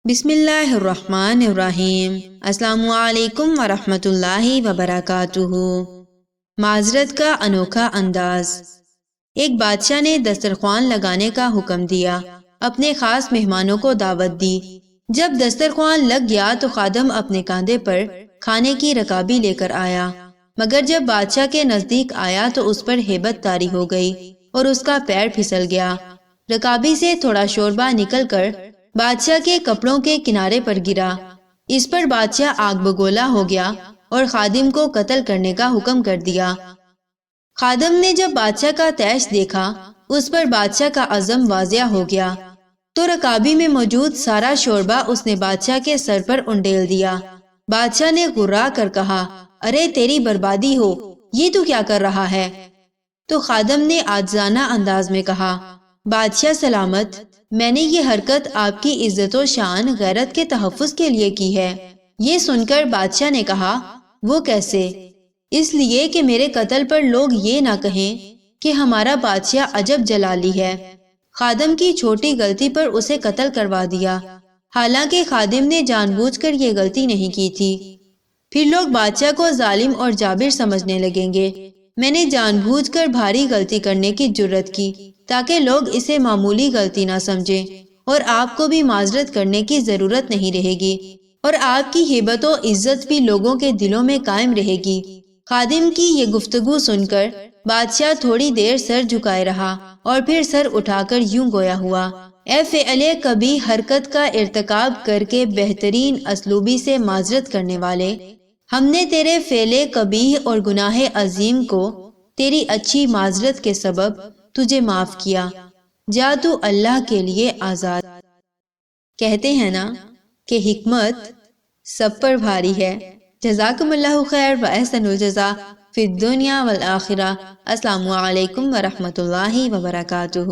بسم اللہ الرحمن الرحیم۔ السلام علیکم ورحمۃ اللہ وبرکاتہ۔ معذرت کا انوکھا انداز۔ ایک بادشاہ نے دسترخوان لگانے کا حکم دیا، اپنے خاص مہمانوں کو دعوت دی۔ جب دسترخوان لگ گیا تو خادم اپنے کاندھے پر کھانے کی رکابی لے کر آیا، مگر جب بادشاہ کے نزدیک آیا تو اس پر ہیبت طاری ہو گئی اور اس کا پیر پھسل گیا۔ رکابی سے تھوڑا شوربہ نکل کر بادشاہ کے کپڑوں کے کنارے پر گرا۔ اس پر بادشاہ آگ بگولا ہو گیا اور خادم کو قتل کرنے کا حکم کر دیا۔ خادم نے جب بادشاہ کا تیش دیکھا، اس پر بادشاہ کا عزم واضح ہو گیا، تو رکابی میں موجود سارا شوربہ اس نے بادشاہ کے سر پر انڈیل دیا۔ بادشاہ نے غرا کر کہا، ارے تیری بربادی ہو، یہ تو کیا کر رہا ہے؟ تو خادم نے عاجزانہ انداز میں کہا، بادشاہ سلامت، میں نے یہ حرکت آپ کی عزت و شان غیرت کے تحفظ کے لیے کی ہے۔ یہ سن کر بادشاہ نے کہا، وہ کیسے؟ اس لیے کہ میرے قتل پر لوگ یہ نہ کہیں کہ ہمارا بادشاہ عجب جلالی ہے۔ خادم کی چھوٹی غلطی پر اسے قتل کروا دیا، حالانکہ خادم نے جان بوجھ کر یہ غلطی نہیں کی تھی۔ پھر لوگ بادشاہ کو ظالم اور جابر سمجھنے لگیں گے۔ میں نے جان بوجھ کر بھاری غلطی کرنے کی جرت کی تاکہ لوگ اسے معمولی غلطی نہ سمجھیں، اور آپ کو بھی معذرت کرنے کی ضرورت نہیں رہے گی، اور آپ کی ہیبت و عزت بھی لوگوں کے دلوں میں قائم رہے گی۔ خادم کی یہ گفتگو سن کر بادشاہ تھوڑی دیر سر جھکائے رہا اور پھر سر اٹھا کر یوں گویا ہوا، اے فعل کبھی حرکت کا ارتکاب کر کے بہترین اسلوبی سے معذرت کرنے والے، ہم نے تیرے فعل قبیح اور گناہ عظیم کو تیری اچھی معذرت کے سبب تجھے معاف کیا، جا تو اللہ کے لیے آزاد۔ کہتے ہیں نا کہ حکمت سب پر بھاری ہے۔ جزاکم اللہ خیر و احسن الجزا فی الدنیا والآخرہ۔ السلام علیکم ورحمۃ اللہ وبرکاتہ۔